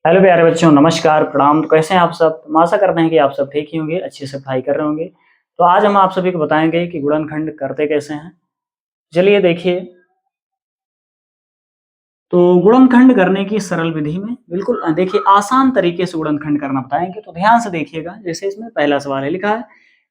Hello प्यारे बच्चों, नमस्कार, प्रणाम। तो कैसे हैं आप सब? हम आशा करते हैं कि आप सब ठीक ही होंगे, अच्छे से पढ़ाई कर रहे होंगे। तो आज हम आप सभी को बताएंगे कि गुणनखंड करते कैसे हैं। चलिए देखिए, तो गुणनखंड करने की सरल विधि में बिल्कुल देखिए आसान तरीके से गुणनखंड करना बताएंगे। तो ध्यान से देखिएगा, जैसे इसमें पहला सवाल है, लिखा है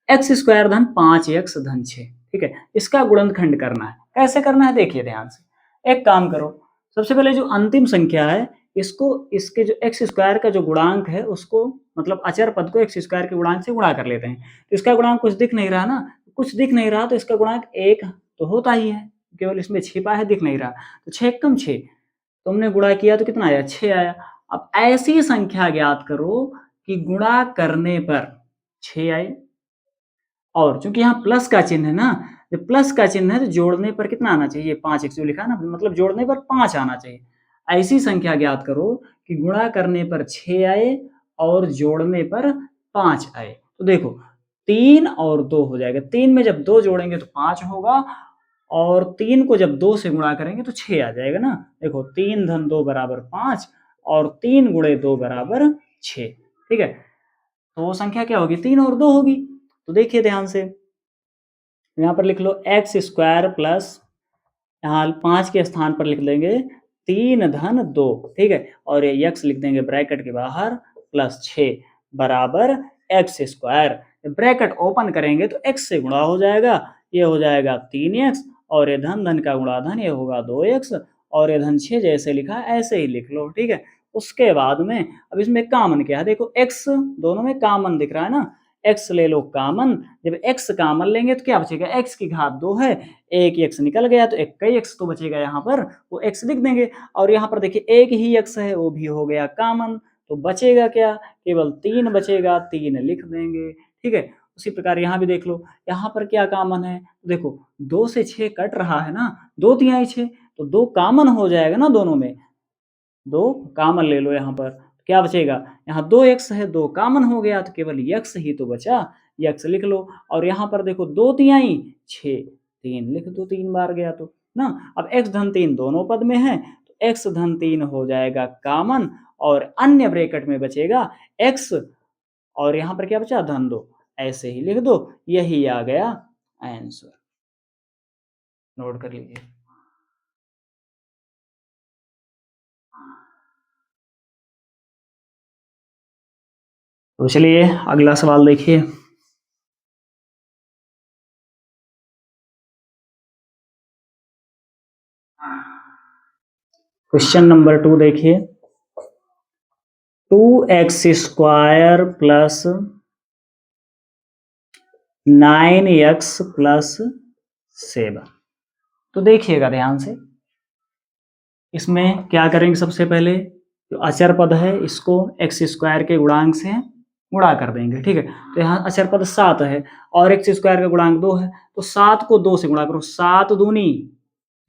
एक्स स्क्वायर धन 5x धन 6। ठीक है, इसका गुणनखंड करना है। कैसे करना है देखिए ध्यान से। एक काम करो, सबसे पहले जो अंतिम संख्या है इसको, इसके जो एक्स स्क्वायर का जो गुणांक है उसको, मतलब अचर पद को एक्स स्क्वायर के गुणांक से गुणा कर लेते हैं। तो इसका गुणांक कुछ दिख नहीं रहा ना, कुछ दिख नहीं रहा तो इसका गुणांक 1 तो होता ही है, केवल इसमें छिपा है, दिख नहीं रहा। तो 6 कम 6, तुमने गुणा किया तो कितना आया? 6 आया। अब ऐसी संख्या ज्ञात करो कि गुणा करने पर 6 आए, और चूंकि यहाँ प्लस का चिन्ह है ना, जब प्लस का चिन्ह है तो जोड़ने पर कितना आना चाहिए? 5 जो लिखा है ना, मतलब जोड़ने पर 5 आना चाहिए। ऐसी संख्या ज्ञात करो कि गुणा करने पर 6 आए और जोड़ने पर 5 आए। तो देखो 3 और 2 हो जाएगा, 3 में जब 2 जोड़ेंगे तो 5 होगा, और 3 को जब 2 से गुणा करेंगे तो 6 आ जाएगा ना। देखो 3 धन 2 बराबर 5 और 3 गुणे 2 बराबर 6। ठीक है, तो वो संख्या क्या होगी? 3 और 2 होगी। तो देखिए ध्यान से, यहाँ पर लिख लो एक्स स्क्वायर प्लस, यहाँ 5 के स्थान पर लिख लेंगे 3 धन 2। ठीक है, और ये x लिख देंगे ब्रैकेट के बाहर, प्लस 6 बराबर एक्स स्क्वायर। ब्रैकेट ओपन करेंगे तो x से गुणा हो जाएगा, ये हो जाएगा 3x, और ये धन धन का गुणा धन, ये होगा 2x, और ये धन 6 जैसे लिखा ऐसे ही लिख लो। ठीक है, उसके बाद में अब इसमें कॉमन क्या है? देखो x दोनों में कॉमन दिख रहा है ना, x ले लो कॉमन। जब x कॉमन लेंगे तो क्या बचेगा? x की घात 2 है, एक x निकल गया तो एक कई x तो बचेगा, यहाँ पर वो x लिख देंगे। और यहाँ पर देखिए एक ही x है, वो भी हो गया कॉमन, तो बचेगा क्या? केवल 3 बचेगा, 3 लिख देंगे। ठीक है, उसी प्रकार यहाँ भी देख लो, यहाँ पर क्या कॉमन है? देखो 2 से 6 कट रहा है ना, 2 तिहाई 6, तो 2 कॉमन हो जाएगा ना दोनों में, 2 कॉमन ले लो। यहाँ पर क्या बचेगा? यहाँ 2x है, 2 कॉमन हो गया तो केवल x ही तो बचा, x लिख लो। और यहाँ पर देखो 2 तिहाई 6, 3 लिख दो, 3 बार गया तो ना। अब x धन 3 दोनों पद में है तो x धन 3 हो जाएगा कॉमन, और अन्य ब्रैकेट में बचेगा x, और यहाँ पर क्या बचा? धन 2, ऐसे ही लिख दो। यही आ गया आंसर, नोट कर लीजिए। तो चलिए अगला सवाल देखिए। क्वेश्चन नंबर 2 देखिए, 2x square plus 9x plus 7। तो देखिएगा ध्यान से, इसमें क्या करेंगे? सबसे पहले जो अचर पद है इसको एक्स स्क्वायर के गुणांक से गुणा कर देंगे। ठीक है, तो यहाँ अचर पद 7 है और एक्स स्क्वायर का गुणांक 2 है, तो 7 को 2 से गुणा करो, 7 दूनी,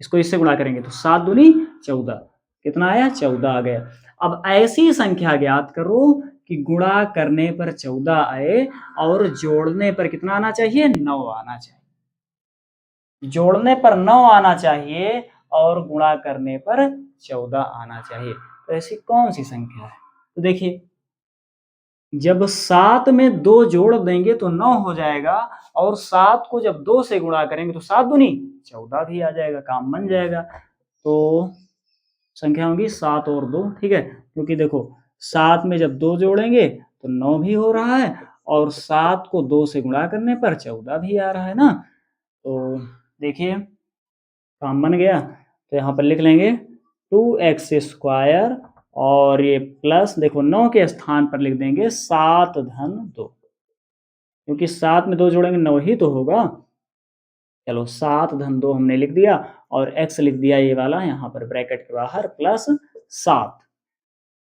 इसको इससे गुणा करेंगे तो 7 दूनी 14। कितना आया? 14 आ गया। अब ऐसी संख्या ज्ञात करो कि गुणा करने पर 14 आए और जोड़ने पर कितना आना चाहिए? 9 आना चाहिए। जोड़ने पर 9 आना चाहिए और गुणा करने पर 14 आना चाहिए। तो ऐसी कौन सी संख्या है? तो देखिए, जब 7 में 2 जोड़ देंगे तो 9 हो जाएगा, और 7 को जब 2 से गुणा करेंगे तो 7 दूनी 14 भी आ जाएगा, काम बन जाएगा। तो संख्या होगी 7 और 2। ठीक है, क्योंकि देखो 7 में जब 2 जोड़ेंगे तो 9 भी हो रहा है, और 7 को 2 से गुणा करने पर 14 भी आ रहा है ना। तो देखिए काम बन गया। तो यहाँ पर लिख लेंगे 2x स्क्वायर, और ये प्लस, देखो 9 के स्थान पर लिख देंगे 7 धन 2, क्योंकि 7 में 2 जोड़ेंगे 9 ही तो होगा। चलो 7 धन 2 हमने लिख दिया, और x लिख दिया ये वाला यहाँ पर ब्रैकेट के बाहर, प्लस 7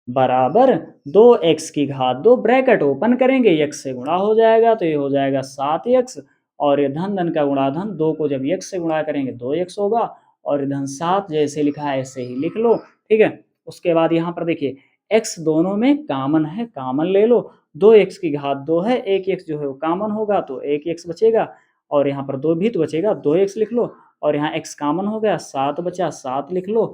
बराबर 2x की घात 2, ब्रैकेट ओपन करेंगे, x से गुणा हो जाएगा तो ये हो जाएगा 7x, और ये धन धन का गुणा धन, 2 को जब x से गुणा करेंगे 2x होगा, और धन 7 जैसे लिखा है ऐसे ही लिख लो। ठीक है, उसके बाद यहाँ पर देखिए x दोनों में कॉमन है, कॉमन ले लो। 2x की घात 2 है, एक x जो है वो कॉमन होगा तो एक x बचेगा, और यहाँ पर 2 भी तो बचेगा, 2x लिख लो। और यहाँ x कॉमन हो गया, 7 बचा, 7 लिख लो।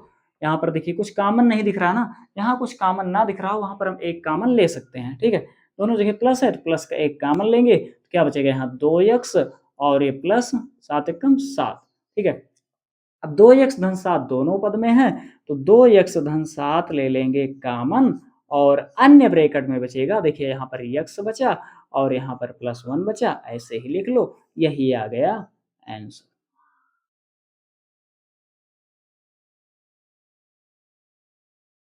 यहाँ पर देखिए कुछ कॉमन नहीं दिख रहा ना, यहाँ कुछ कॉमन ना दिख रहा हो वहाँ पर हम एक कॉमन ले सकते हैं, ठीक है। दोनों जगह प्लस है तो प्लस का एक कॉमन लेंगे तो क्या बचेगा यहाँ 2x और ये प्लस 7 एकम 7, ठीक है। अब 2x धन 7 दोनों पद में है तो 2x धन 7 ले लेंगे कॉमन और अन्य ब्रैकेट में बचेगा, देखिए यहाँ पर x बचा और यहाँ पर +1 बचा, ऐसे ही लिख लो, यही आ गया आंसर।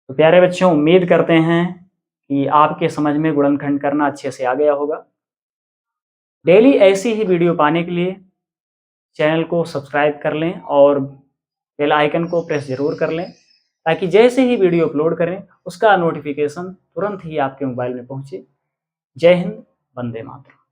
तो प्यारे बच्चों, उम्मीद करते हैं कि आपके समझ में गुणनखंड करना अच्छे से आ गया होगा। डेली ऐसी ही वीडियो पाने के लिए चैनल को सब्सक्राइब कर लें और बेल आइकन को प्रेस ज़रूर कर लें, ताकि जैसे ही वीडियो अपलोड करें उसका नोटिफिकेशन तुरंत ही आपके मोबाइल में पहुंचे। जय हिंद, वंदे मातरम।